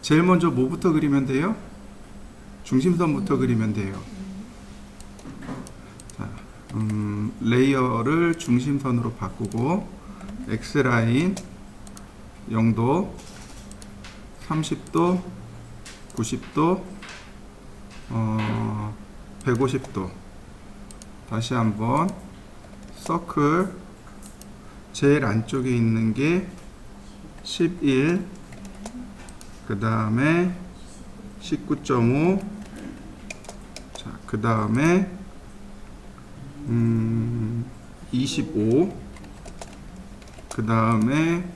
제일 먼저 뭐부터 그리면 돼요? 중심선부터 그리면 돼요. 자, 레이어를 중심선으로 바꾸고 X라인 0도, 30도, 90도, 150도. 다시 한번 서클 제일 안쪽에 있는 게 11, 그 다음에 19.5, 자, 그 다음에 25, 그 다음에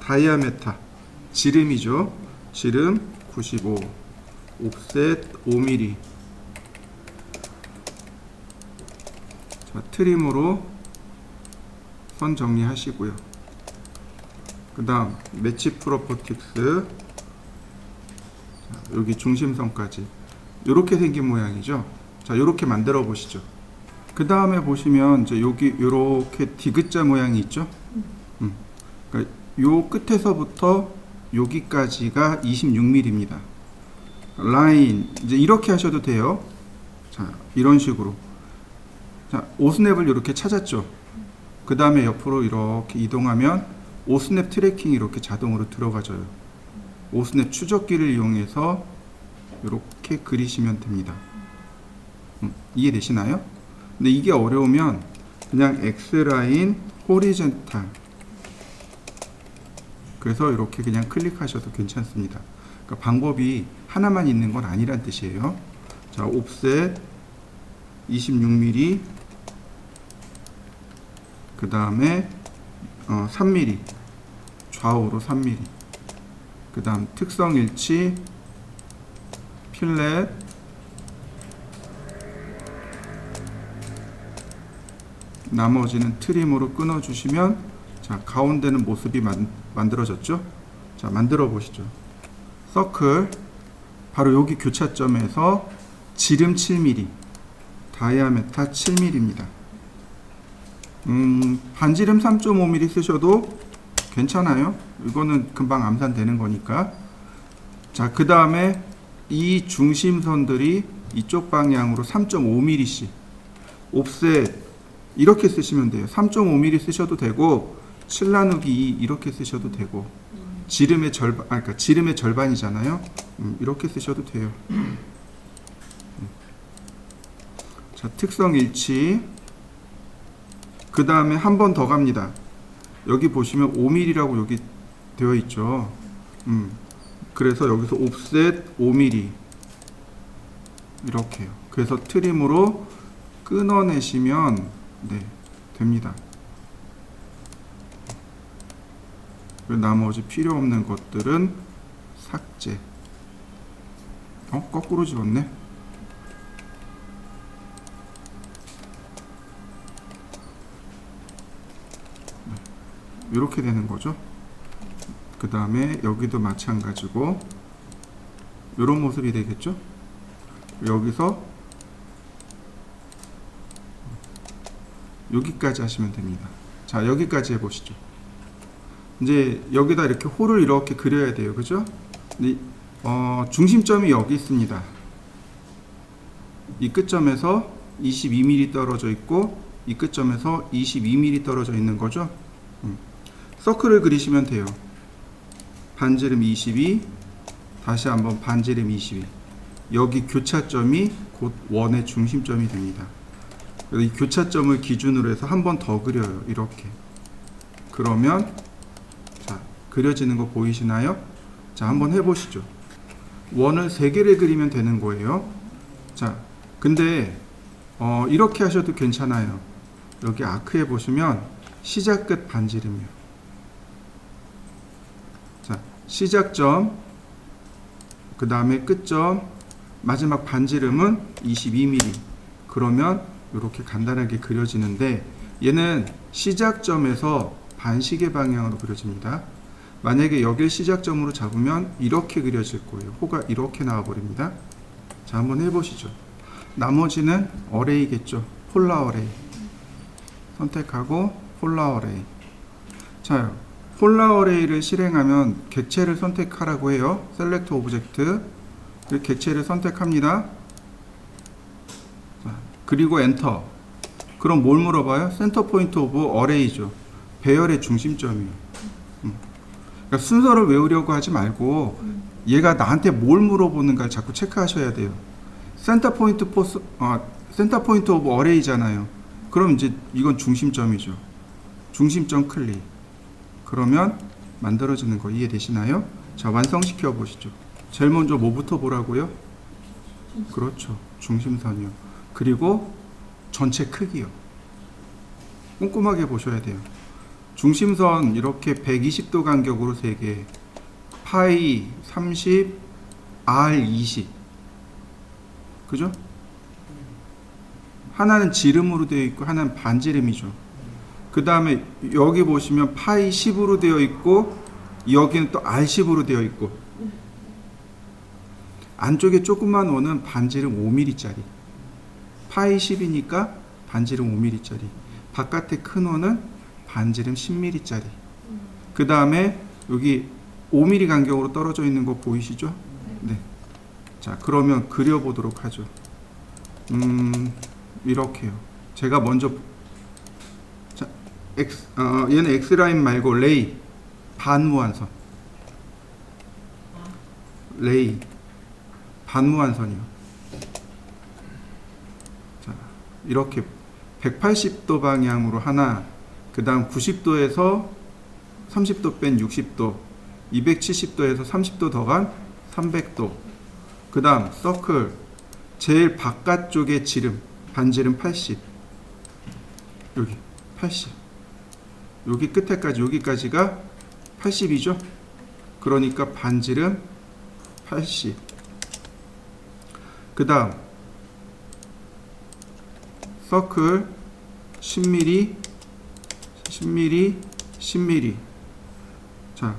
다이아메타, 지름이죠. 지름 95, 옵셋 5mm. 자, 트림으로 선 정리하시고요. 그 다음 매치 프로퍼틱스, 여기 중심선까지 이렇게 생긴 모양이죠. 자, 이렇게 만들어 보시죠. 그 다음에 보시면 이제 여기 이렇게 디귿자 모양이 있죠. 그러니까 요 끝에서부터 여기까지가 26mm입니다. 라인 이제 이렇게 하셔도 돼요. 자, 이런 식으로. 자, 5스냅을 이렇게 찾았죠. 그 다음에 옆으로 이렇게 이동하면 5스냅 트래킹이 이렇게 자동으로 들어가져요. 5스냅 추적기를 이용해서 이렇게 그리시면 됩니다. 이해되시나요? 근데 이게 어려우면 그냥 X라인 호리젠탈, 그래서 이렇게 그냥 클릭하셔도 괜찮습니다. 그러니까 방법이 하나만 있는 건 아니란 뜻이에요. 자, 옵셋 26mm, 그 다음에 3mm, 좌우로 3mm, 그 다음 특성 일치, 필렛, 나머지는 트림으로 끊어 주시면, 자, 가운데는 모습이 만들어졌죠. 자, 만들어 보시죠. 서클 바로 여기 교차점에서 지름 7mm, 다이아메타 7mm입니다. 반지름 3.5mm 쓰셔도 괜찮아요. 이거는 금방 암산되는 거니까. 자, 그 다음에 이 중심선들이 이쪽 방향으로 3.5mm씩 옵셋 이렇게 쓰시면 돼요. 3.5mm 쓰셔도 되고 7 나누기 2 이렇게 쓰셔도 되고, 지름의 절반, 그러니까 지름의 절반이잖아요. 이렇게 쓰셔도 돼요. 자, 특성 일치. 그 다음에 한 번 더 갑니다. 여기 보시면 5mm라고 여기 되어 있죠. 그래서 여기서 옵셋 5mm 이렇게요. 그래서 트림으로 끊어내시면 네, 됩니다. 나머지 필요 없는 것들은 삭제. 거꾸로 집었네. 이렇게 되는 거죠. 그 다음에 여기도 마찬가지고 이런 모습이 되겠죠. 여기서 여기까지 하시면 됩니다. 자, 여기까지 해보시죠. 이제 여기다 이렇게 홀을 이렇게 그려야 돼요. 그죠? 근데, 중심점이 여기 있습니다. 이 끝점에서 22mm 떨어져 있고 이 끝점에서 22mm 떨어져 있는 거죠. 서클을 그리시면 돼요. 반지름 22, 다시 한번 반지름 22. 여기 교차점이 곧 원의 중심점이 됩니다. 이 교차점을 기준으로 해서 한 번 더 그려요. 이렇게. 그러면 자, 그려지는 거 보이시나요? 자, 한번 해보시죠. 원을 3개를 그리면 되는 거예요. 자, 근데 이렇게 하셔도 괜찮아요. 여기 아크에 보시면 시작 끝 반지름이요. 자, 시작점, 그 다음에 끝점, 마지막 반지름은 22mm. 그러면 이렇게 간단하게 그려지는데, 얘는 시작점에서 반시계 방향으로 그려집니다. 만약에 여기를 시작점으로 잡으면 이렇게 그려질 거예요. 호가 이렇게 나와 버립니다. 자, 한번 해보시죠. 나머지는 어레이겠죠. 폴라 어레이 선택하고 폴라 어레이. 자, 폴라 어레이를 실행하면 객체를 선택하라고 해요. 셀렉트 오브젝트. 객체를 선택합니다. 자, 그리고 엔터. 그럼 뭘 물어봐요? 센터 포인트 오브 어레이죠. 배열의 중심점이에요. 그러니까 순서를 외우려고 하지 말고 얘가 나한테 뭘 물어보는가를 자꾸 체크하셔야 돼요. 센터 포인트 오브 어레이잖아요. 그럼 이제 이건 중심점이죠. 중심점 클릭. 그러면 만들어지는 거 이해되시나요? 자, 완성시켜 보시죠. 제일 먼저 뭐부터 보라고요? 그렇죠. 중심선이요. 그리고 전체 크기요. 꼼꼼하게 보셔야 돼요. 중심선 이렇게 120도 간격으로 3개. 파이 30, R 20. 그죠? 하나는 지름으로 되어 있고 하나는 반지름이죠. 그 다음에 여기 보시면 파이 10으로 되어 있고 여기는 또 R10으로 되어 있고 안쪽에 조그만 원은 반지름 5mm짜리. 파이 10이니까 반지름 5mm짜리. 바깥에 큰 원은 반지름 10mm짜리. 그 다음에 여기 5mm 간격으로 떨어져 있는 거 보이시죠? 네. 자, 그러면 그려보도록 하죠. 이렇게요. 제가 먼저 자, 얘는 X라인 말고 레이 반무한선. 레이 반무한선이요. 자, 이렇게 180도 방향으로 하나, 그 다음 90도에서 30도 뺀 60도, 270도에서 30도 더 간 300도, 그 다음 서클 제일 바깥쪽에 지름 반지름 80, 여기 80, 여기 끝에까지 여기까지가 80이죠. 그러니까 반지름 80. 그 다음 서클 10mm 10mm 10mm. 자,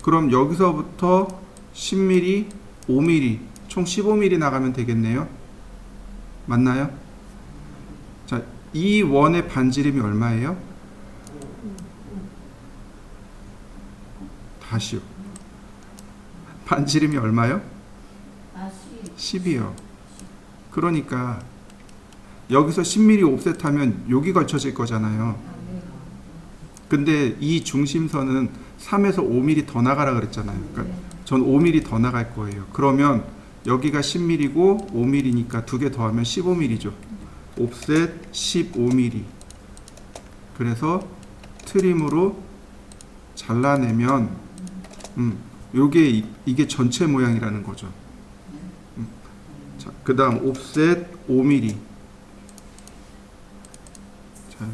그럼 여기서부터 10mm 5mm 총 15mm 나가면 되겠네요. 맞나요? 자, 이 원의 반지름이 얼마예요? 다시요. 반지름이 얼마요? 10이요. 그러니까 여기서 10mm 옵셋하면 여기 걸쳐질 거잖아요. 근데 이 중심선은 3에서 5mm 더 나가라 그랬잖아요. 그러니까 전 5mm 더 나갈 거예요. 그러면 여기가 10mm고 5mm니까 두 개 더하면 15mm죠. 옵셋 15mm. 그래서 트림으로 잘라내면 이게 전체 모양이라는 거죠. 자, 그 다음 옵셋 5mm. 자,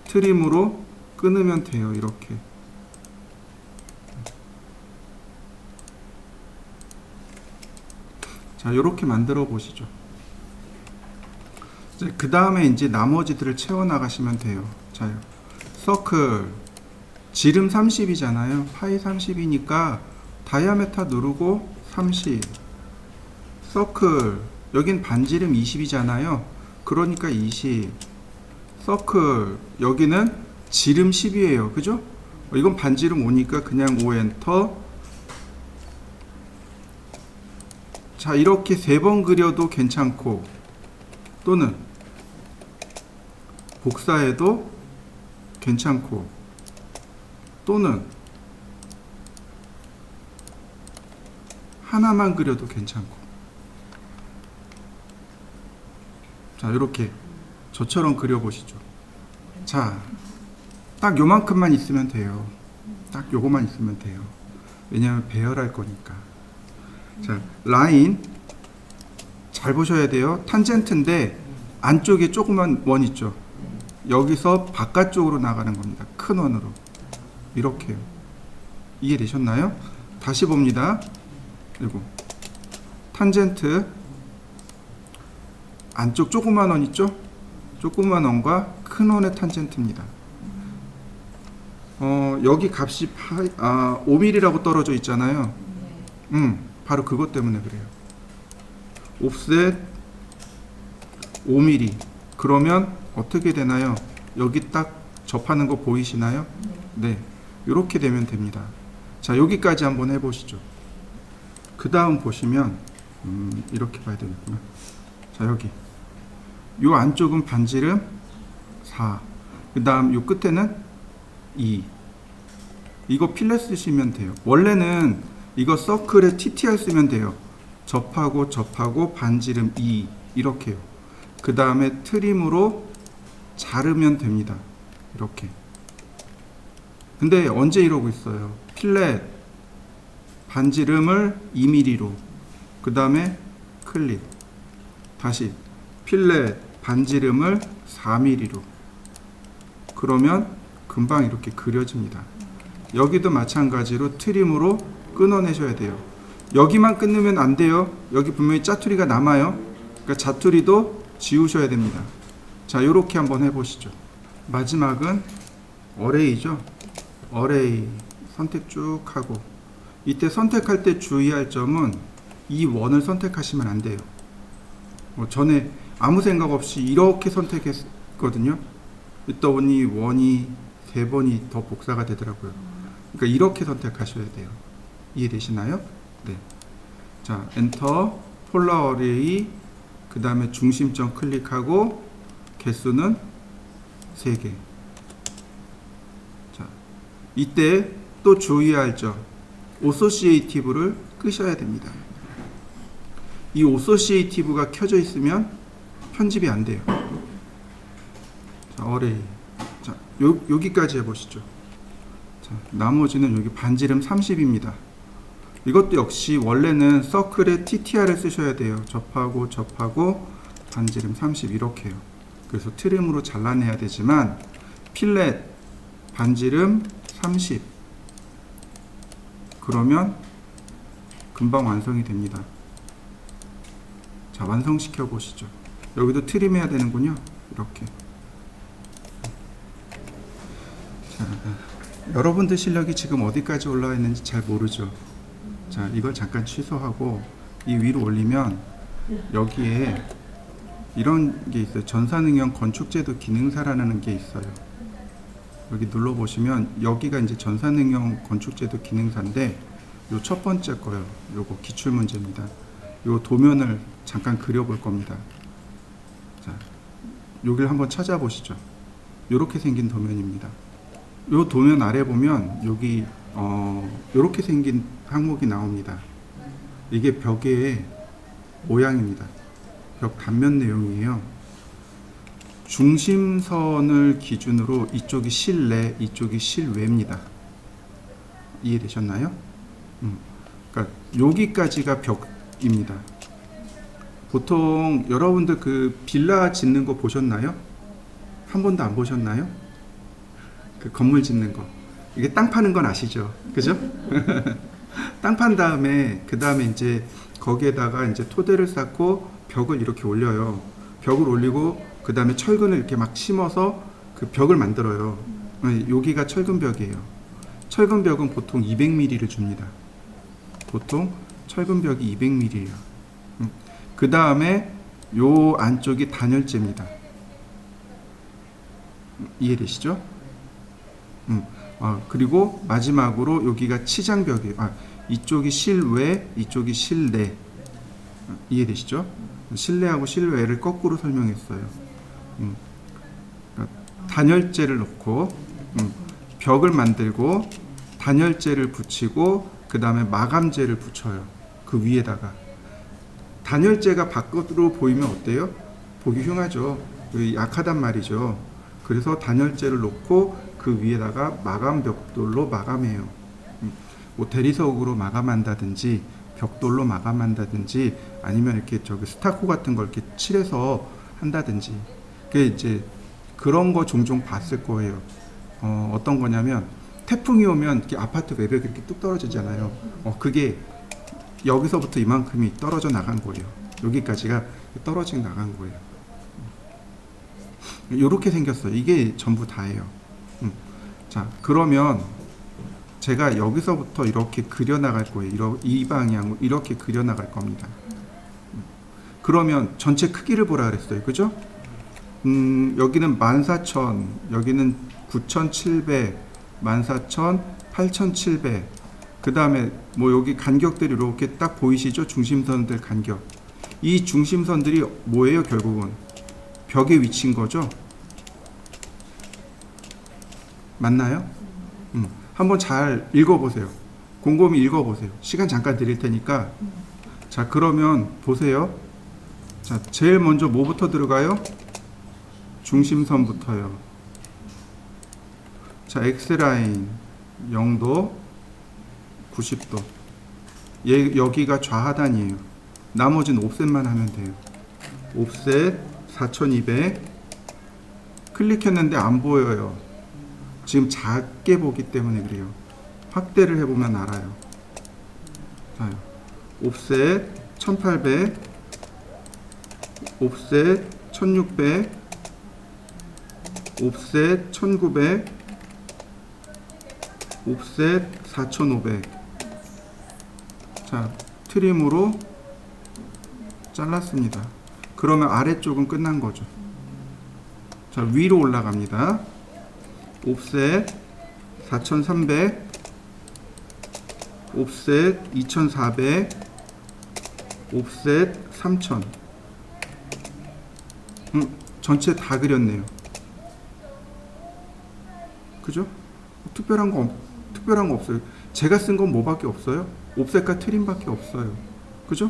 트림으로 끊으면 돼요. 이렇게. 자, 이렇게 만들어 보시죠. 그 다음에 이제 나머지들을 채워 나가시면 돼요. 자, 서클 지름 30이잖아요. 파이 30이니까 다이아메타 누르고 30. 서클 여긴 반지름 20이잖아요. 그러니까 20. 서클 여기는 지름 10이에요. 그죠? 이건 반지름 5니까 그냥 5 엔터. 자, 이렇게 3번 그려도 괜찮고 또는 복사해도 괜찮고 또는 하나만 그려도 괜찮고. 자, 이렇게 저처럼 그려보시죠. 자, 딱 요만큼만 있으면 돼요. 딱 요거만 있으면 돼요. 왜냐하면 배열할 거니까. 자, 라인 잘 보셔야 돼요. 탄젠트인데 안쪽에 조그만 원 있죠. 여기서 바깥쪽으로 나가는 겁니다. 큰 원으로. 이렇게요. 이해되셨나요? 다시 봅니다. 그리고 탄젠트 안쪽 조그만 원 있죠? 조그만 원과 큰 원의 탄젠트입니다. 여기 값이 5mm라고 떨어져 있잖아요. 바로 그것 때문에 그래요. 옵셋 5mm. 그러면 어떻게 되나요? 여기 딱 접하는 거 보이시나요? 네. 이렇게 되면 됩니다. 자, 여기까지 한번 해보시죠. 그 다음 보시면 이렇게 봐야 되겠구나. 자, 여기 요 안쪽은 반지름 4, 그 다음 요 끝에는 2. 이거 필렛 쓰시면 돼요. 원래는 이거 서클에 TTR 쓰면 돼요. 접하고 접하고 반지름 2 이렇게요. 그 다음에 트림으로 자르면 됩니다. 이렇게. 근데 언제 이러고 있어요? 필렛 반지름을 2mm로, 그 다음에 클립, 다시 필렛 반지름을 4mm로. 그러면 금방 이렇게 그려집니다. 여기도 마찬가지로 트림으로 끊어내셔야 돼요. 여기만 끊으면 안 돼요. 여기 분명히 짜투리가 남아요. 그러니까 짜투리도 지우셔야 됩니다. 자, 요렇게 한번 해보시죠. 마지막은 어레이죠. 어레이 선택 쭉 하고, 이때 선택할 때 주의할 점은 이 원을 선택하시면 안 돼요. 전에 아무 생각 없이 이렇게 선택했거든요. 있더니 원이 3번이 더 복사가 되더라고요. 그러니까 이렇게 선택하셔야 돼요. 이해되시나요? 네. 자, 엔터, 폴라 어레이, 그 다음에 중심점 클릭하고 개수는 3개. 자, 이때 또 주의할 점, 오소시에이티브를 끄셔야 됩니다. 이 오소시에이티브가 켜져 있으면 편집이 안 돼요. 자, 어레이. 자, 여기까지 해보시죠. 자, 나머지는 여기 반지름 30입니다. 이것도 역시 원래는 서클에 TTR을 쓰셔야 돼요. 접하고 접하고 반지름 30 이렇게요. 그래서 트림으로 잘라내야 되지만 필렛 반지름 30, 그러면 금방 완성이 됩니다. 자, 완성시켜 보시죠. 여기도 트림 해야 되는군요. 이렇게. 자, 여러분들 실력이 지금 어디까지 올라와 있는지 잘 모르죠. 자, 이걸 잠깐 취소하고 이 위로 올리면 여기에 이런 게 있어요. 전산응용 건축제도 기능사라는 게 있어요. 여기 눌러보시면 여기가 이제 전산응용 건축제도 기능사인데 요 첫 번째 거요. 요거 기출문제입니다. 요 도면을 잠깐 그려볼 겁니다. 자, 여기를 한번 찾아보시죠. 요렇게 생긴 도면입니다. 요 도면 아래 보면 여기 요렇게 생긴 항목이 나옵니다. 이게 벽의 모양입니다. 벽 단면 내용이에요. 중심선을 기준으로 이쪽이 실내, 이쪽이 실외입니다. 이해되셨나요? 그러니까 여기까지가 벽입니다. 보통 여러분들 그 빌라 짓는 거 보셨나요? 한 번도 안 보셨나요? 그 건물 짓는 거. 이게 땅 파는 건 아시죠? 그죠? 땅 판 다음에 그 다음에 이제 거기에다가 이제 토대를 쌓고 벽을 이렇게 올려요. 벽을 올리고 그 다음에 철근을 이렇게 막 심어서 그 벽을 만들어요. 여기가 철근 벽이에요. 철근 벽은 보통 200mm를 줍니다. 보통 철근 벽이 200mm예요. 그 다음에 요 안쪽이 단열재입니다. 이해되시죠? 그리고 마지막으로 여기가 치장벽이에요. 이쪽이 실외, 이쪽이 실내. 이해되시죠? 실내하고 실외를 거꾸로 설명했어요. 그러니까 단열재를 놓고 벽을 만들고 단열재를 붙이고 그 다음에 마감재를 붙여요. 그 위에다가. 단열재가 밖으로 보이면 어때요? 보기 흉하죠. 약하단 말이죠. 그래서 단열재를 놓고 그 위에다가 마감 벽돌로 마감해요. 뭐 대리석으로 마감한다든지 벽돌로 마감한다든지 아니면 이렇게 저기 스타코 같은 걸 이렇게 칠해서 한다든지. 그게 이제 그런 거 종종 봤을 거예요. 어떤 거냐면 태풍이 오면 이렇게 아파트 외벽이 이렇게 뚝 떨어지잖아요. 그게 여기서부터 이만큼이 떨어져 나간 거예요. 여기까지가 떨어져 나간 거예요. 이렇게 생겼어요. 이게 전부 다예요. 자, 그러면 제가 여기서부터 이렇게 그려나갈 거예요. 이 방향으로 이렇게 그려나갈 겁니다. 그러면 전체 크기를 보라 그랬어요. 그죠? 여기는 14,000, 여기는 9,700, 14,000, 8,700. 그 다음에 뭐 여기 간격들이 이렇게 딱 보이시죠? 중심선들 간격. 이 중심선들이 뭐예요? 결국은 벽에 위치인 거죠? 맞나요? 한번 잘 읽어보세요. 곰곰이 읽어보세요. 시간 잠깐 드릴 테니까. 자, 그러면 보세요. 자, 제일 먼저 뭐부터 들어가요? 중심선부터요. 자, X라인 0도, 90도. 여기가 좌하단이에요. 나머지는 옵셋만 하면 돼요. 옵셋 4200. 클릭했는데 안 보여요. 지금 작게 보기 때문에 그래요. 확대를 해보면 알아요. 자, 옵셋 1800, 옵셋 1600, 옵셋 1900, 옵셋 4500. 자, 트림으로 잘랐습니다. 그러면 아래쪽은 끝난 거죠. 자, 위로 올라갑니다. 옵셋 4300, 옵셋 2400, 옵셋 3000. 전체 다 그렸네요. 그죠? 특별한 거 없어요. 제가 쓴 건 뭐밖에 없어요? 옵셋과 트림밖에 없어요. 그죠?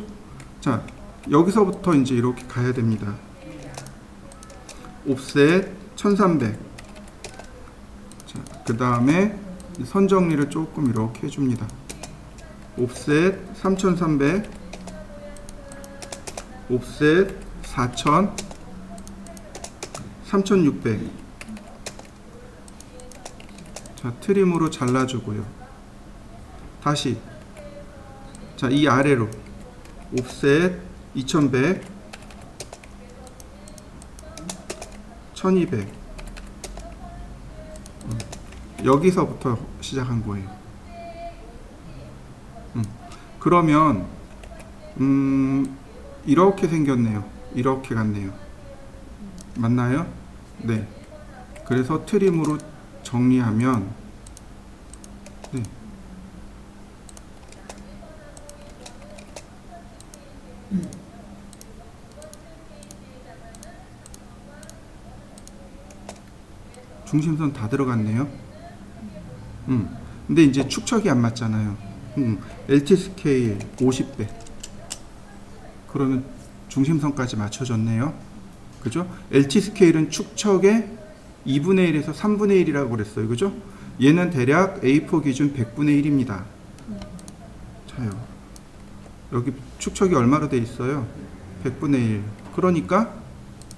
자, 여기서부터 이제 이렇게 가야 됩니다. 옵셋 1300. 자, 그 다음에 선 정리를 조금 이렇게 해줍니다. 옵셋 3300, 옵셋 4000, 3600. 자, 트림으로 잘라주고요. 다시, 자, 이 아래로 옵셋 2100, 1200. 여기서부터 시작한 거예요. 그러면 이렇게 생겼네요. 이렇게 갔네요. 맞나요? 네. 그래서 트림으로 정리하면, 네. 중심선 다 들어갔네요. 근데 이제 축척이 안 맞잖아요. LT 스케일 50배. 그러면 중심선까지 맞춰졌네요. 그죠? LT 스케일은 축척의 2분의 1에서 3분의 1이라고 그랬어요. 그죠? 얘는 대략 A4 기준 100분의 1입니다. 자요. 여기 축척이 얼마로 돼 있어요? 100분의 1. 그러니까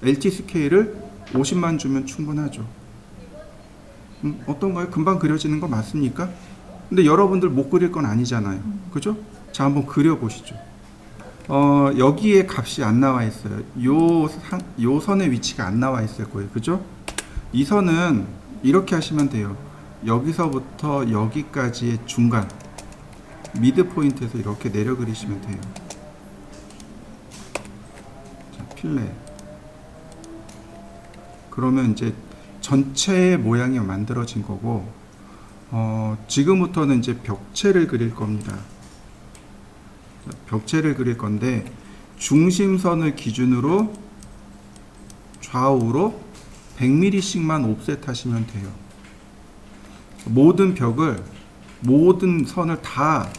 LT 스케일을 50만 주면 충분하죠. 어떤가요? 금방 그려지는 거 맞습니까? 근데 여러분들 못 그릴 건 아니잖아요. 그죠? 자, 한번 그려보시죠. 여기에 값이 안 나와 있어요. 요 선의 위치가 안 나와 있을 거예요. 그죠? 이 선은 이렇게 하시면 돼요. 여기서부터 여기까지의 중간, 미드 포인트에서 이렇게 내려 그리시면 돼요. 자, 필렛. 그러면 이제 전체의 모양이 만들어진 거고, 지금부터는 이제 벽체를 그릴 겁니다. 벽체를 그릴 건데, 중심선을 기준으로 좌우로 100mm씩만 옵셋 하시면 돼요. 모든 선을 다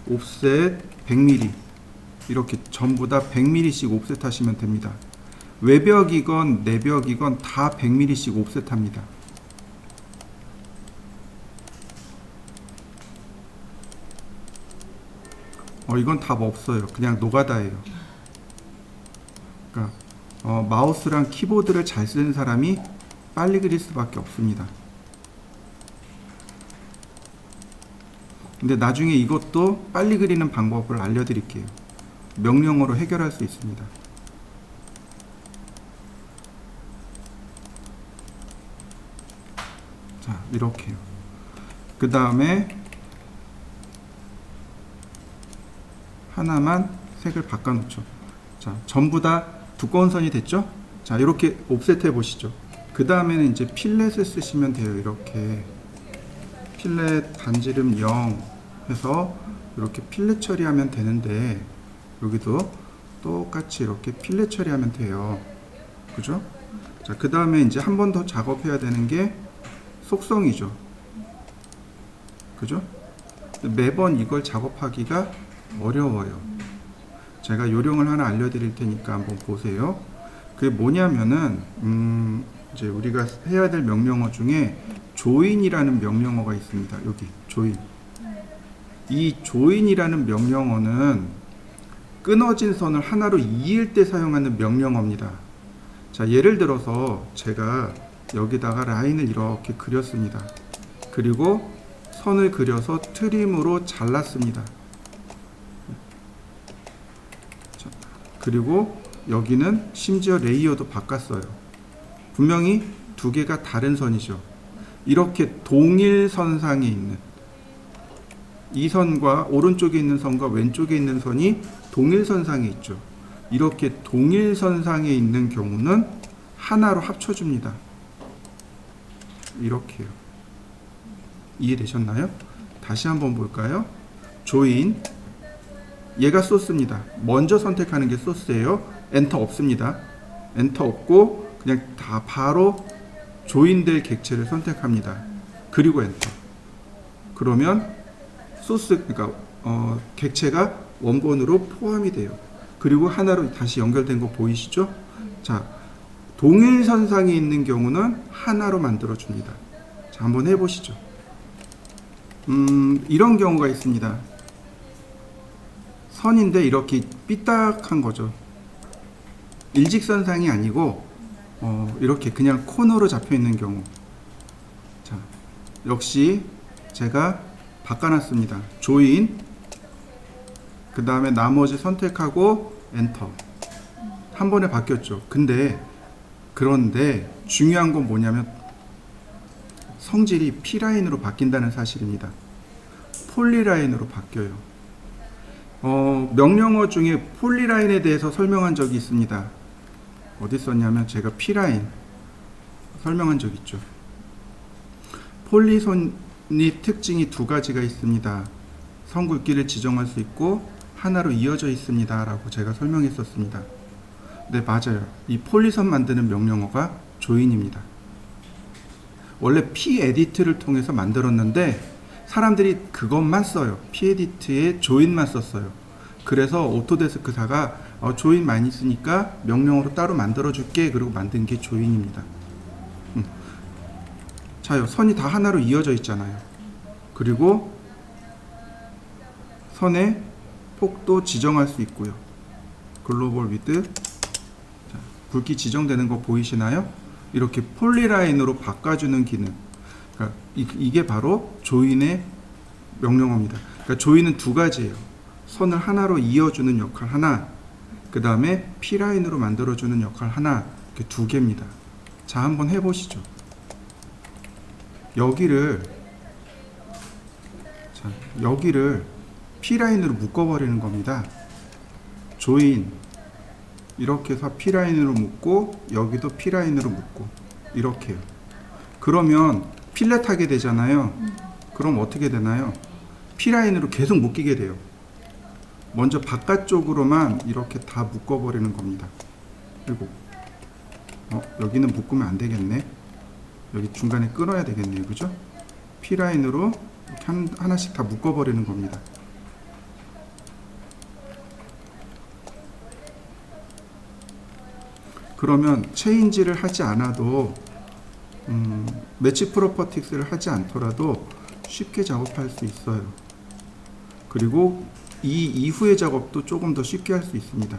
옵셋 100mm, 이렇게 전부 다 100mm씩 옵셋 하시면 됩니다. 외벽이건 내벽이건 다 100mm씩 옵셋 합니다. 이건 답 없어요. 그냥 노가다예요. 그러니까 마우스랑 키보드를 잘 쓰는 사람이 빨리 그릴 수밖에 없습니다. 근데 나중에 이것도 빨리 그리는 방법을 알려드릴게요. 명령어로 해결할 수 있습니다. 자, 이렇게요. 그 다음에 하나만 색을 바꿔놓죠. 자, 전부 다 두꺼운 선이 됐죠? 자, 이렇게 옵셋 해 보시죠. 그 다음에는 이제 필렛을 쓰시면 돼요. 이렇게 필렛 반지름 0 해서 이렇게 필렛 처리하면 되는데, 여기도 똑같이 이렇게 필렛 처리하면 돼요. 그죠? 자, 그 다음에 이제 한 번 더 작업해야 되는 게 속성이죠. 그죠? 매번 이걸 작업하기가 어려워요. 제가 요령을 하나 알려드릴 테니까 한번 보세요. 그게 뭐냐면은 이제 우리가 해야 될 명령어 중에 조인이라는 명령어가 있습니다. 여기 조인. 이 조인이라는 명령어는 끊어진 선을 하나로 이을 때 사용하는 명령어입니다. 자, 예를 들어서 제가 여기다가 라인을 이렇게 그렸습니다. 그리고 선을 그려서 트림으로 잘랐습니다. 자, 그리고 여기는 심지어 레이어도 바꿨어요. 분명히 두 개가 다른 선이죠. 이렇게 동일선상에 있는 이 선과 오른쪽에 있는 선과 왼쪽에 있는 선이 동일선상에 있죠. 이렇게 동일선상에 있는 경우는 하나로 합쳐줍니다. 이렇게요. 이해되셨나요? 다시 한번 볼까요? 조인, 얘가 소스입니다. 먼저 선택하는 게 소스예요. 엔터 없습니다. 엔터 없고 그냥 다 바로 조인될 객체를 선택합니다. 그리고 엔터. 그러면 소스, 그러니까 객체가 원본으로 포함이 돼요. 그리고 하나로 다시 연결된 거 보이시죠? 자, 동일선상에 있는 경우는 하나로 만들어 줍니다. 자, 한번 해보시죠. 이런 경우가 있습니다. 선인데 이렇게 삐딱한 거죠. 일직선상이 아니고 이렇게 그냥 코너로 잡혀 있는 경우. 자, 역시 제가 바꿔놨습니다. 조인, 그 다음에 나머지 선택하고 엔터. 한 번에 바뀌었죠. 그런데 중요한 건 뭐냐면 성질이 P라인으로 바뀐다는 사실입니다. 폴리라인으로 바뀌어요. 명령어 중에 폴리라인에 대해서 설명한 적이 있습니다. 어디 썼냐면 제가 P라인 설명한 적 있죠. 폴리선이 특징이 두 가지가 있습니다. 선 굵기를 지정할 수 있고 하나로 이어져 있습니다 라고 제가 설명했었습니다. 네, 맞아요. 이 폴리선 만드는 명령어가 조인입니다. 원래 P-에디트를 통해서 만들었는데 사람들이 그것만 써요. P-에디트에 조인만 썼어요. 그래서 오토데스크사가 조인 많이 쓰니까 명령어로 따로 만들어줄게, 그리고 만든 게 조인입니다. 자요, 선이 다 하나로 이어져 있잖아요. 그리고 선의 폭도 지정할 수 있고요. 글로벌 위드, 자, 굵기 지정되는 거 보이시나요? 이렇게 폴리라인으로 바꿔주는 기능. 그러니까 이게 바로 조인의 명령어입니다. 그러니까 조인은 두 가지예요. 선을 하나로 이어주는 역할 하나, 그 다음에 P라인으로 만들어주는 역할 하나, 이렇게 두 개입니다. 자, 한번 해보시죠. 여기를 P라인으로 묶어버리는 겁니다. 조인, 이렇게 해서 P라인으로 묶고 여기도 P라인으로 묶고 이렇게요. 그러면 필렛하게 되잖아요. 그럼 어떻게 되나요? P라인으로 계속 묶이게 돼요. 먼저 바깥쪽으로만 이렇게 다 묶어버리는 겁니다. 그리고 여기는 묶으면 안 되겠네. 여기 중간에 끊어야 되겠네요. 그죠? P라인으로 이렇게 하나씩 다 묶어버리는 겁니다. 그러면 체인지를 하지 않아도 매치 프로퍼티스를 하지 않더라도 쉽게 작업할 수 있어요. 그리고 이 이후의 작업도 조금 더 쉽게 할 수 있습니다.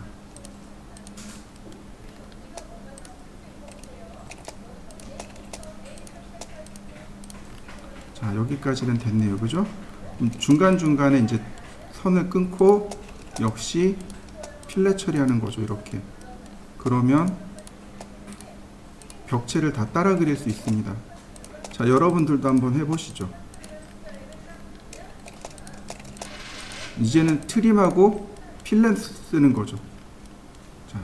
자, 여기까지는 됐네요. 그죠? 중간중간에 이제 선을 끊고 역시 필렛 처리하는 거죠. 이렇게. 그러면 벽체를 다 따라 그릴 수 있습니다. 자, 여러분들도 한번 해보시죠. 이제는 트림하고 필렛 쓰는 거죠. 자,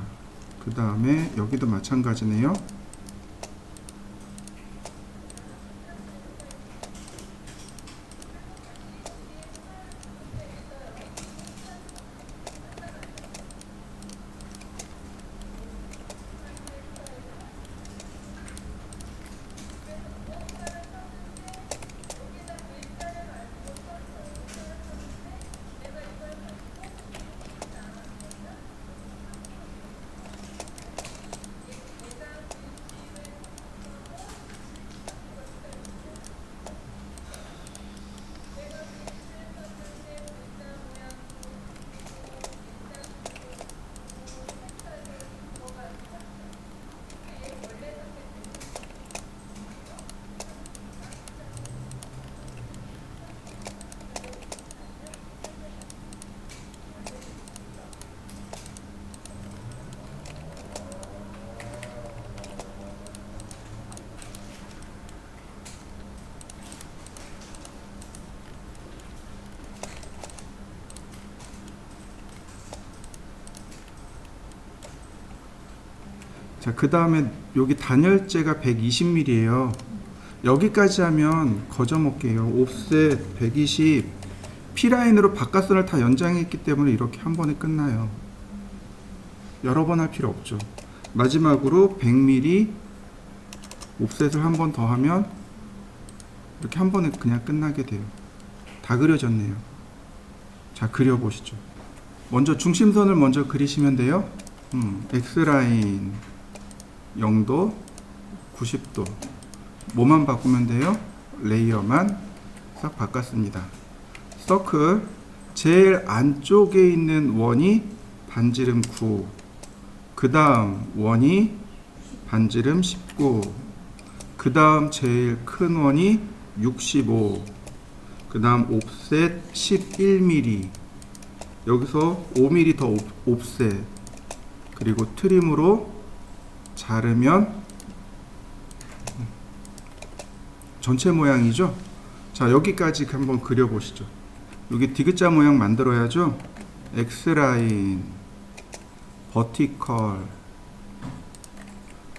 그 다음에 여기도 마찬가지네요. 자, 그 다음에 여기 단열재가 120mm예요. 여기까지 하면 거저먹게요. 옵셋 120, P라인으로 바깥선을 다 연장했기 때문에 이렇게 한 번에 끝나요. 여러 번 할 필요 없죠. 마지막으로 100mm 옵셋을 한 번 더 하면 이렇게 한 번에 그냥 끝나게 돼요. 다 그려졌네요. 자, 그려보시죠. 먼저 중심선을 먼저 그리시면 돼요. X라인 0도, 90도. 뭐만 바꾸면 돼요? 레이어만 싹 바꿨습니다. 서클, 제일 안쪽에 있는 원이 반지름 9, 그 다음 원이 반지름 19, 그 다음 제일 큰 원이 65, 그 다음 옵셋 11mm, 여기서 5mm 더 옵셋, 그리고 트림으로 자르면 전체 모양이죠. 자, 여기까지 한번 그려보시죠. 여기 디귿자 모양 만들어야죠. X라인, 버티컬,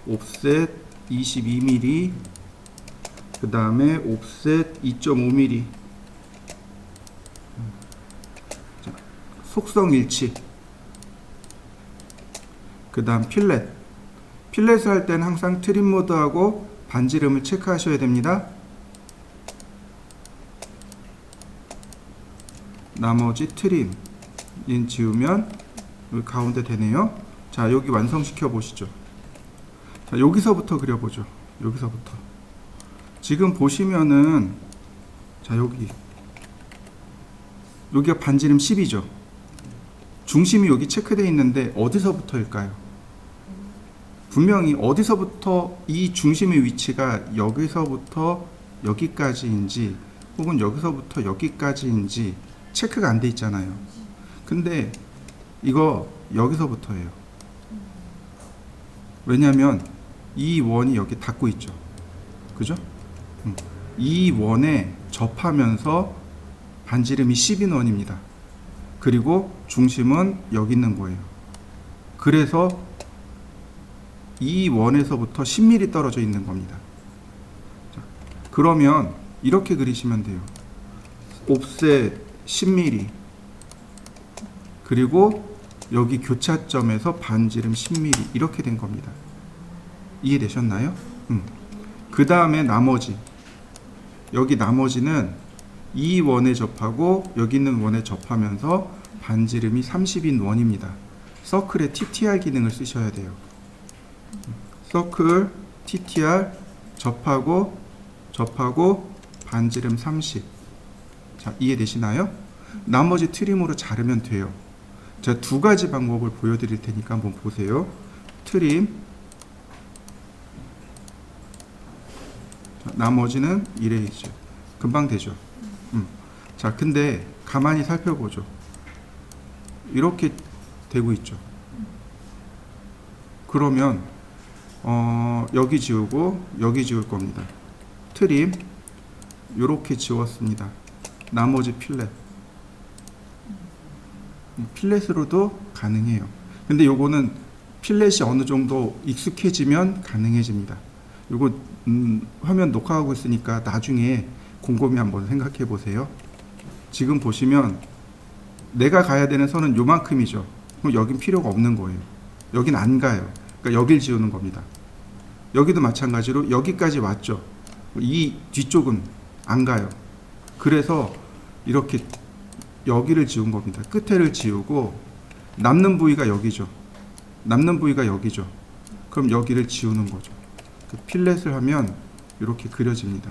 옵셋 22mm, 그 다음에 옵셋 2.5mm. 자, 속성 일치. 그 다음 필렛. 필렛을 할 때는 항상 트림 모드하고 반지름을 체크하셔야 됩니다. 나머지 트림 인 지우면 여기 가운데 되네요. 자, 여기 완성시켜 보시죠. 자, 여기서부터 그려보죠. 여기서부터. 지금 보시면은, 자, 여기가 반지름 10이죠. 중심이 여기 체크되어 있는데 어디서부터일까요? 분명히 어디서부터 이 중심의 위치가 여기서부터 여기까지인지 혹은 여기서부터 여기까지인지 체크가 안 돼 있잖아요. 근데 이거 여기서부터예요. 왜냐하면 이 원이 여기 닿고 있죠. 그죠? 이 원에 접하면서 반지름이 10인 원입니다. 그리고 중심은 여기 있는 거예요. 그래서 이 원에서부터 10mm 떨어져 있는 겁니다. 자, 그러면 이렇게 그리시면 돼요. 옵셋 10mm, 그리고 여기 교차점에서 반지름 10mm 이렇게 된 겁니다. 이해되셨나요? 그 다음에 나머지, 여기 나머지는 이 원에 접하고 여기 있는 원에 접하면서 반지름이 30인 원입니다. 서클의 TTR 기능을 쓰셔야 돼요. 서클 TTR 접하고 반지름 30. 자, 이해되시나요? 나머지 트림으로 자르면 돼요. 제가 두 가지 방법을 보여드릴 테니까 한번 보세요. 트림, 자, 나머지는 이레이즈. 금방 되죠. 자, 근데 가만히 살펴보죠. 이렇게 되고 있죠. 그러면 여기 지우고 여기 지울 겁니다. 트림 이렇게 지웠습니다. 나머지 필렛으로도 가능해요. 근데 요거는 필렛이 어느 정도 익숙해지면 가능해집니다. 요거 화면 녹화하고 있으니까 나중에 곰곰이 한번 생각해 보세요. 지금 보시면 내가 가야 되는 선은 요만큼이죠. 그럼 여긴 필요가 없는 거예요. 여긴 안 가요. 그러니까 여길 지우는 겁니다. 여기도 마찬가지로 여기까지 왔죠. 이 뒤쪽은 안 가요. 그래서 이렇게 여기를 지운 겁니다. 끝에를 지우고 남는 부위가 여기죠. 남는 부위가 여기죠. 그럼 여기를 지우는 거죠. 그 필렛을 하면 이렇게 그려집니다.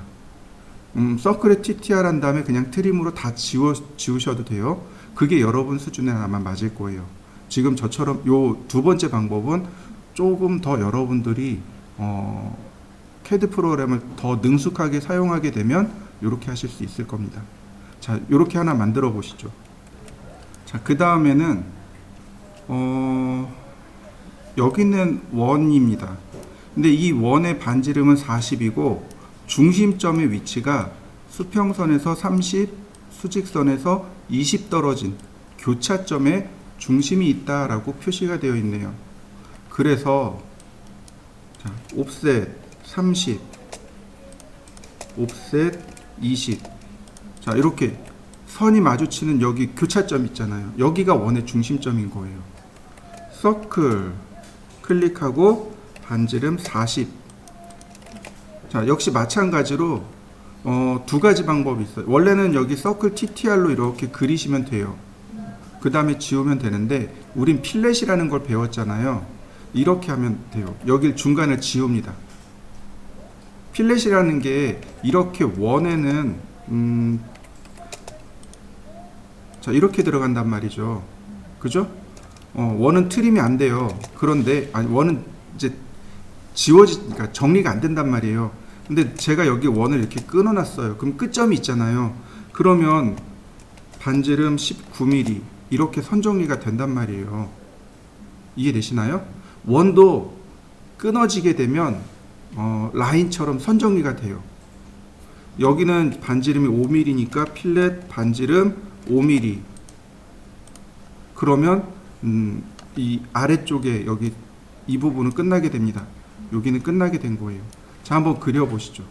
서클에 TTR 한 다음에 그냥 트림으로 다 지우셔도 돼요. 그게 여러분 수준에 아마 맞을 거예요. 지금 저처럼 요 두 번째 방법은 조금 더 여러분들이 CAD 프로그램을 더 능숙하게 사용하게 되면 이렇게 하실 수 있을 겁니다. 자, 이렇게 하나 만들어 보시죠. 자, 그 다음에는 여기는 원입니다. 근데 이 원의 반지름은 40이고 중심점의 위치가 수평선에서 30, 수직선에서 20 떨어진 교차점에 중심이 있다라고 표시가 되어 있네요. 그래서 자, 옵셋 30, 옵셋 20. 자, 이렇게 선이 마주치는 여기 교차점 있잖아요. 여기가 원의 중심점인 거예요. 서클 클릭하고 반지름 40. 자, 역시 마찬가지로 두 가지 방법이 있어요. 원래는 여기 서클 TTR로 이렇게 그리시면 돼요. 그 다음에 지우면 되는데 우린 필렛이라는 걸 배웠잖아요. 이렇게 하면 돼요. 여길 중간을 지웁니다. 필렛이라는 게 이렇게 원에는 자, 이렇게 들어간단 말이죠. 그죠? 원은 트림이 안 돼요. 그런데 아니 원은 이제 그러니까 정리가 안 된단 말이에요. 근데 제가 여기 원을 이렇게 끊어놨어요. 그럼 끝점이 있잖아요. 그러면 반지름 19mm 이렇게 선 정리가 된단 말이에요. 이해되시나요? 원도 끊어지게 되면 라인처럼 선 정리가 돼요. 여기는 반지름이 5mm니까 필렛 반지름 5mm. 그러면 이 아래쪽에 여기 이 부분은 끝나게 됩니다. 여기는 끝나게 된 거예요. 자, 한번 그려보시죠.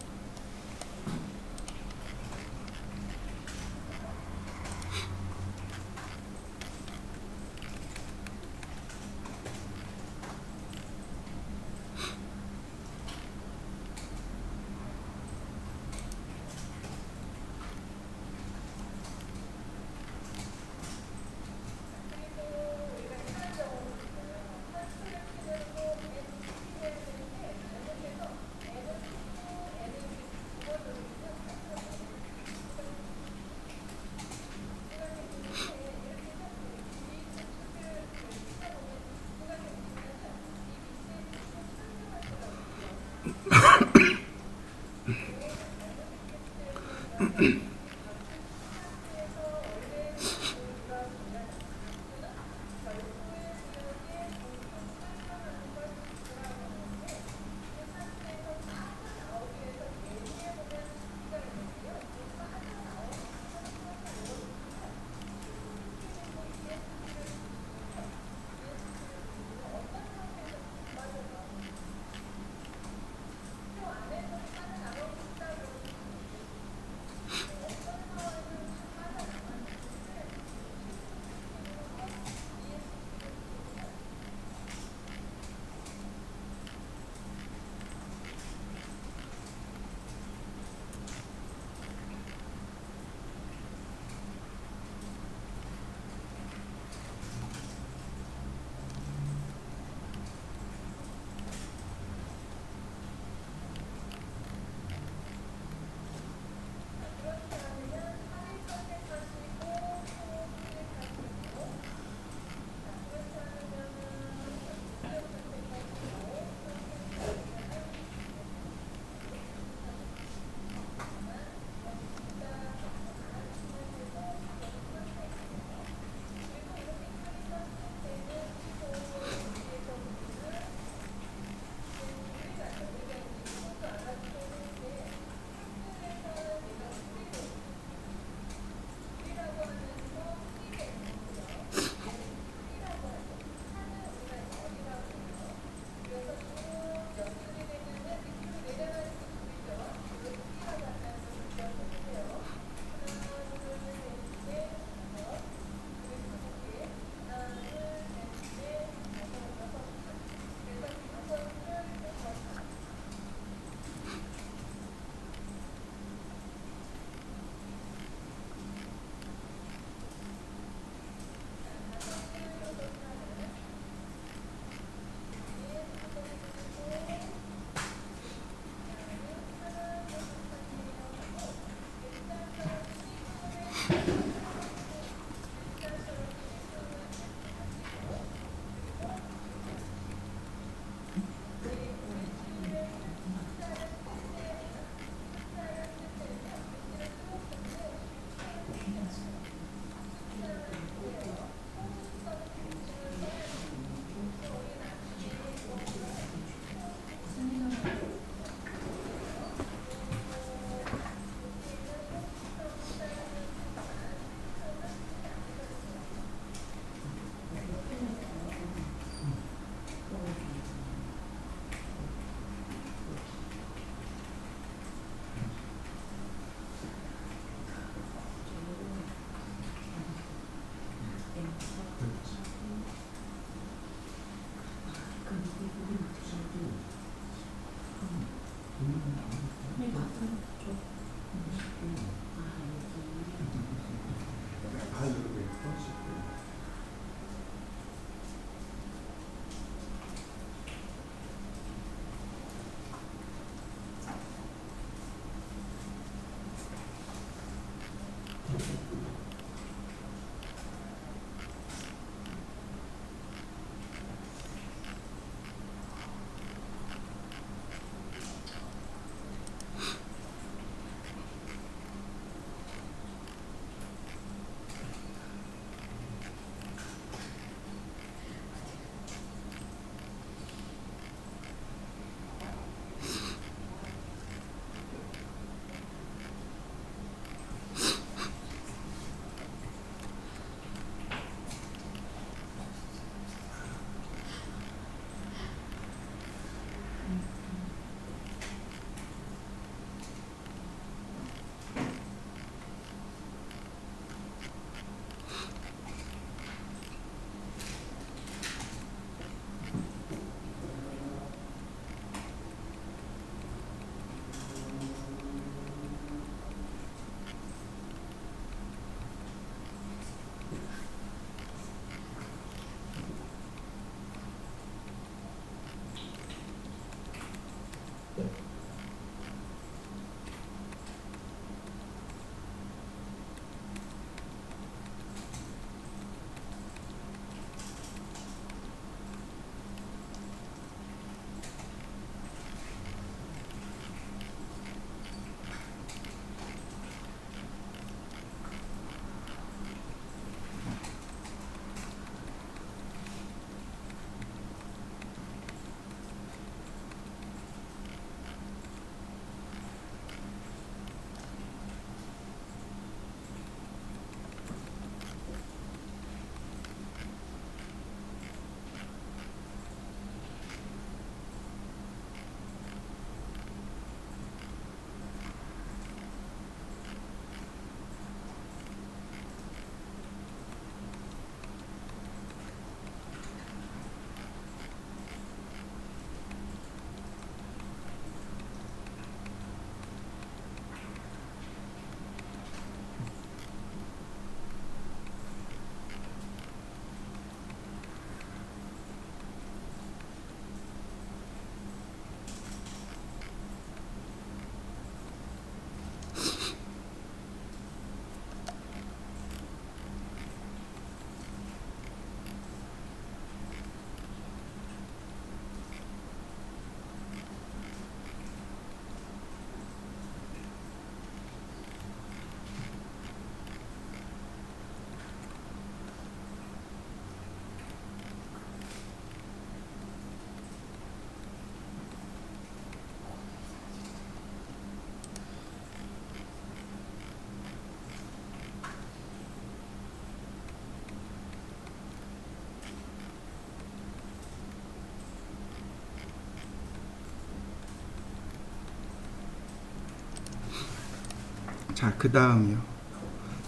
자, 그 다음이요.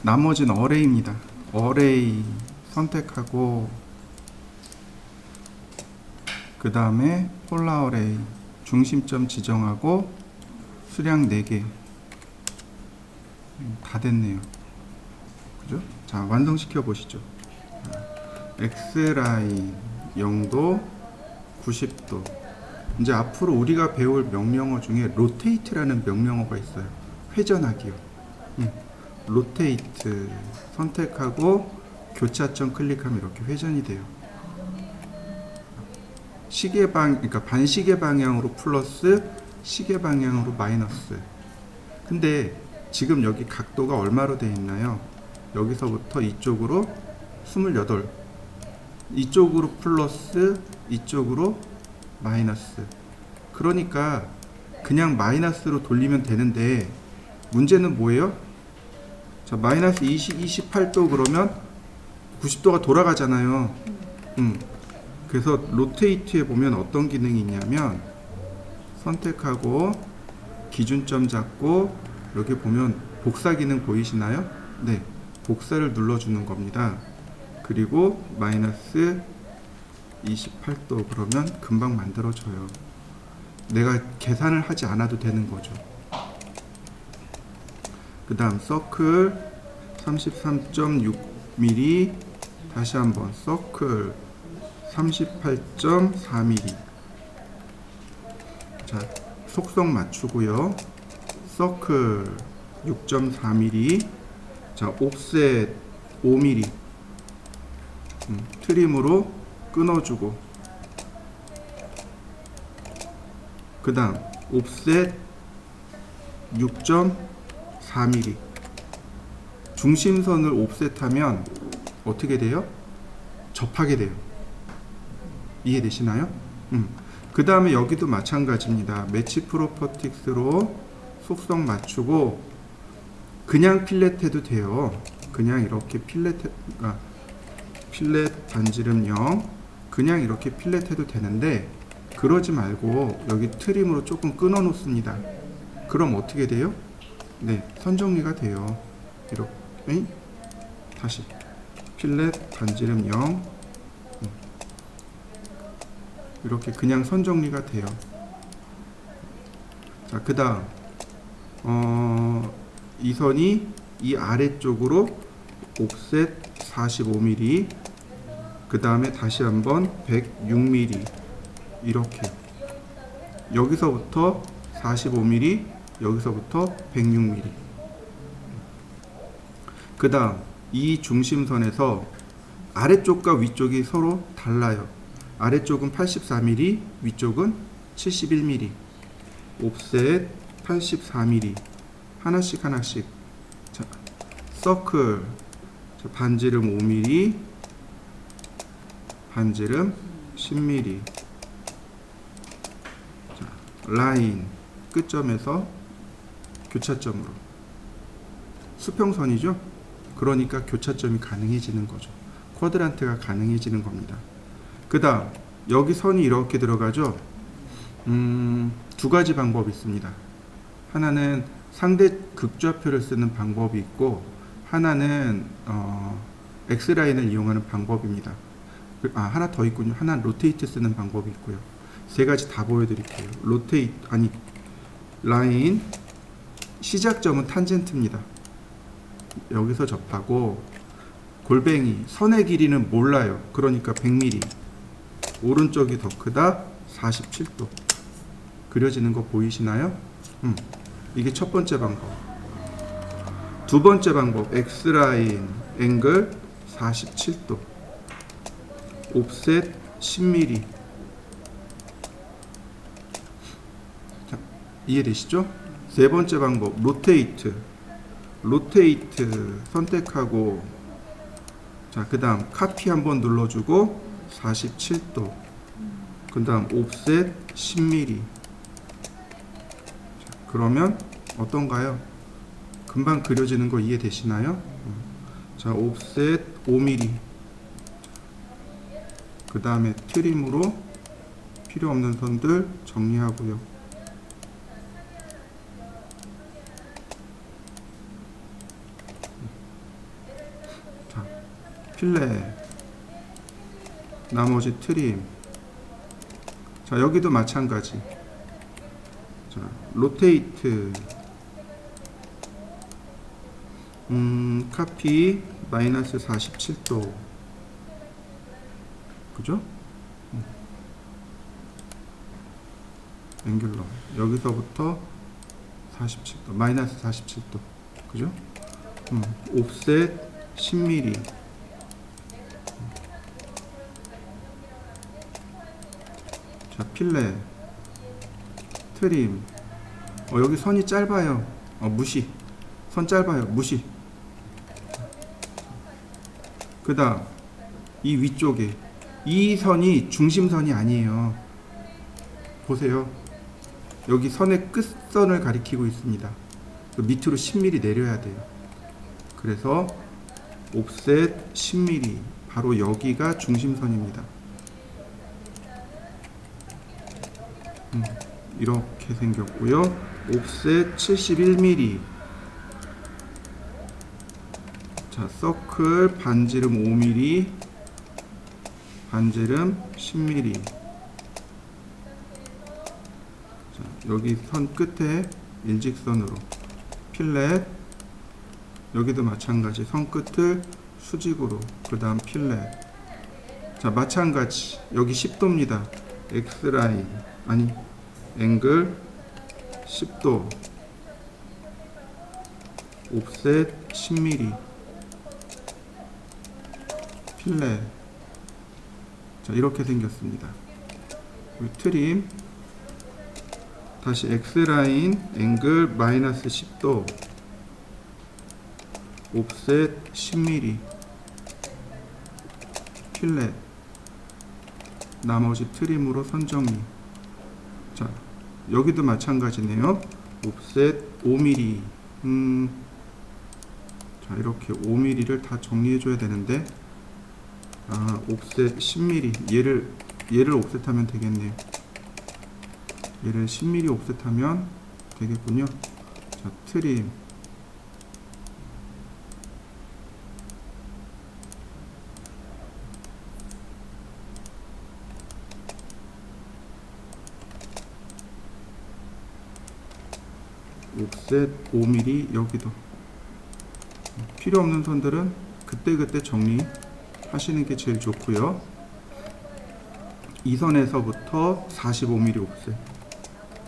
나머지는 어레이입니다. 어레이 선택하고, 그 다음에 폴라 어레이 중심점 지정하고 수량 4개. 다 됐네요. 그죠? 자, 완성시켜 보시죠. X라인 0도 90도. 이제 앞으로 우리가 배울 명령어 중에 로테이트라는 명령어가 있어요. 회전하기요. 로테이트 선택하고 교차점 클릭하면 이렇게 회전이 돼요. 그러니까 반시계 방향으로 플러스, 시계 방향으로 마이너스. 근데 지금 여기 각도가 얼마로 되어 있나요? 여기서부터 이쪽으로 28, 이쪽으로 플러스, 이쪽으로 마이너스. 그러니까 그냥 마이너스로 돌리면 되는데 문제는 뭐예요? 자, 마이너스 28도 그러면 90도가 돌아가잖아요. 그래서 로테이트에 보면 어떤 기능이 있냐면 선택하고 기준점 잡고 여기 보면 복사 기능 보이시나요? 네, 복사를 눌러주는 겁니다. 그리고 마이너스 28도 그러면 금방 만들어져요. 내가 계산을 하지 않아도 되는 거죠. 그 다음 서클 33.6mm 다시 한번 서클 38.4mm. 자, 속성 맞추고요. 서클 6.4mm. 자, 옵셋 5mm. 트림으로 끊어주고, 그 다음 옵셋 6.4mm. 중심선을 옵셋하면 어떻게 돼요? 접하게 돼요. 이해되시나요? 그 다음에 여기도 마찬가지입니다. 매치 프로퍼틱스로 속성 맞추고 그냥 필렛 해도 돼요. 그냥 이렇게 필렛 반지름 0 그냥 이렇게 필렛 해도 되는데 그러지 말고 여기 트림으로 조금 끊어 놓습니다. 그럼 어떻게 돼요? 네, 선정리가 돼요. 이렇게 다시 필렛 반지름 0 이렇게 그냥 선정리가 돼요. 자, 그 다음 이 선이 이 아래쪽으로 옵셋 45mm, 그 다음에 다시 한번 106mm 이렇게 여기서부터 45mm, 여기서부터 106mm. 그 다음 이 중심선에서 아래쪽과 위쪽이 서로 달라요. 아래쪽은 84mm, 위쪽은 71mm. 옵셋 84mm 하나씩 하나씩. 자, 서클 반지름 5mm, 반지름 10mm. 자, 라인 끝점에서 교차점으로. 수평선이죠. 그러니까 교차점이 가능해지는 거죠. 쿼드란트가 가능해지는 겁니다. 그 다음 여기 선이 이렇게 들어가죠. 두 가지 방법이 있습니다. 하나는 상대 극좌표를 쓰는 방법이 있고, 하나는 X라인을 이용하는 방법입니다. 하나 더 있군요. 하나는 로테이트 쓰는 방법이 있고요. 세 가지 다 보여드릴게요. 라인 시작점은 탄젠트입니다. 여기서 접하고 골뱅이 선의 길이는 몰라요. 그러니까 100mm. 오른쪽이 더 크다 47도. 그려지는 거 보이시나요? 이게 첫 번째 방법. 두 번째 방법, X라인 앵글 47도, 옵셋 10mm. 자, 이해되시죠? 세 번째 방법, 로테이트 선택하고, 자, 그 다음 카피 한번 눌러주고 47도, 그 다음 옵셋 10mm. 자, 그러면 어떤가요? 금방 그려지는 거 이해되시나요? 자, 옵셋 5mm. 그 다음에 트림으로 필요 없는 선들 정리하고요. 필렛, 나머지 트림. 자, 여기도 마찬가지. 자, 로테이트, 카피 마이너스 47도. 그죠? 앵귤러 여기서부터 47도, 마이너스 47도. 그죠? 옵셋 10mm. 자, 필렛, 트림. 여기 선이 짧아요. 무시. 선 짧아요. 무시. 그 다음 이 위쪽에 이 선이 중심선이 아니에요. 보세요. 여기 선의 끝선을 가리키고 있습니다. 밑으로 10mm 내려야 돼요. 그래서 옵셋 10mm, 바로 여기가 중심선입니다. 이렇게 생겼고요. 옵셋 71mm. 자, 서클 반지름 5mm, 반지름 10mm. 자, 여기 선 끝에 일직선으로 필렛, 여기도 마찬가지 선 끝을 수직으로, 그 다음 필렛. 자, 마찬가지 여기 10도입니다. X라인, 아니 앵글 10도, 옵셋 10mm, 필렛. 자, 이렇게 생겼습니다. 트림, 다시 X라인, 앵글 마이너스 10도, 옵셋 10mm, 필렛, 나머지 트림으로 선정리. 자, 여기도 마찬가지네요. 옵셋 5mm. 자, 이렇게 5mm를 다 정리해 줘야 되는데, 옵셋 10mm. 얘를 옵셋하면 되겠네요. 얘를 10mm 옵셋하면 되겠군요. 자, 트림, 옵셋 5mm. 여기도 필요 없는 선들은 그때그때 정리하시는 게 제일 좋고요. 이 선에서부터 45mm 옵셋,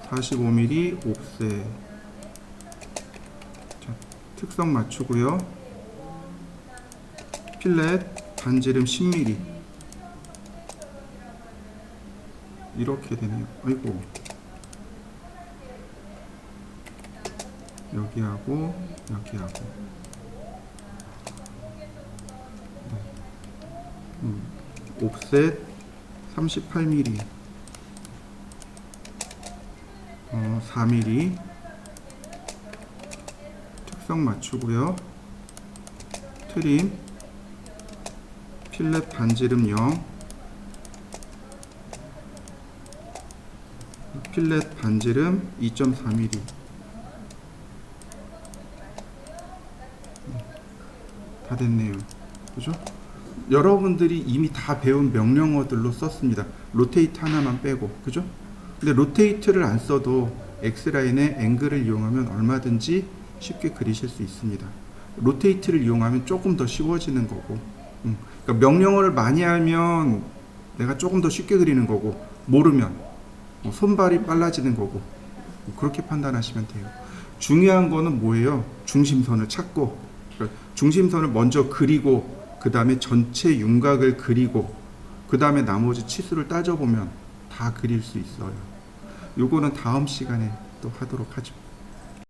45mm 옵셋. 자, 특성 맞추고요. 필렛 반지름 10mm. 이렇게 되네요. 아이고, 여기하고 여기하고. 옵셋 38mm, 4mm. 특성 맞추고요. 트림, 필렛 반지름 0, 필렛 반지름 2.4mm. 다 됐네요. 그죠? 여러분들이 이미 다 배운 명령어들로 썼습니다. 로테이트 하나만 빼고. 그죠? 근데 로테이트를 안 써도 X라인의 앵글을 이용하면 얼마든지 쉽게 그리실 수 있습니다. 로테이트를 이용하면 조금 더 쉬워지는 거고, 그러니까 명령어를 많이 알면 내가 조금 더 쉽게 그리는 거고, 모르면 손발이 빨라지는 거고, 그렇게 판단하시면 돼요. 중요한 거는 뭐예요? 중심선을 찾고, 그러니까 중심선을 먼저 그리고, 그 다음에 전체 윤곽을 그리고, 그 다음에 나머지 치수를 따져보면 다 그릴 수 있어요. 요거는 다음 시간에 또 하도록 하죠.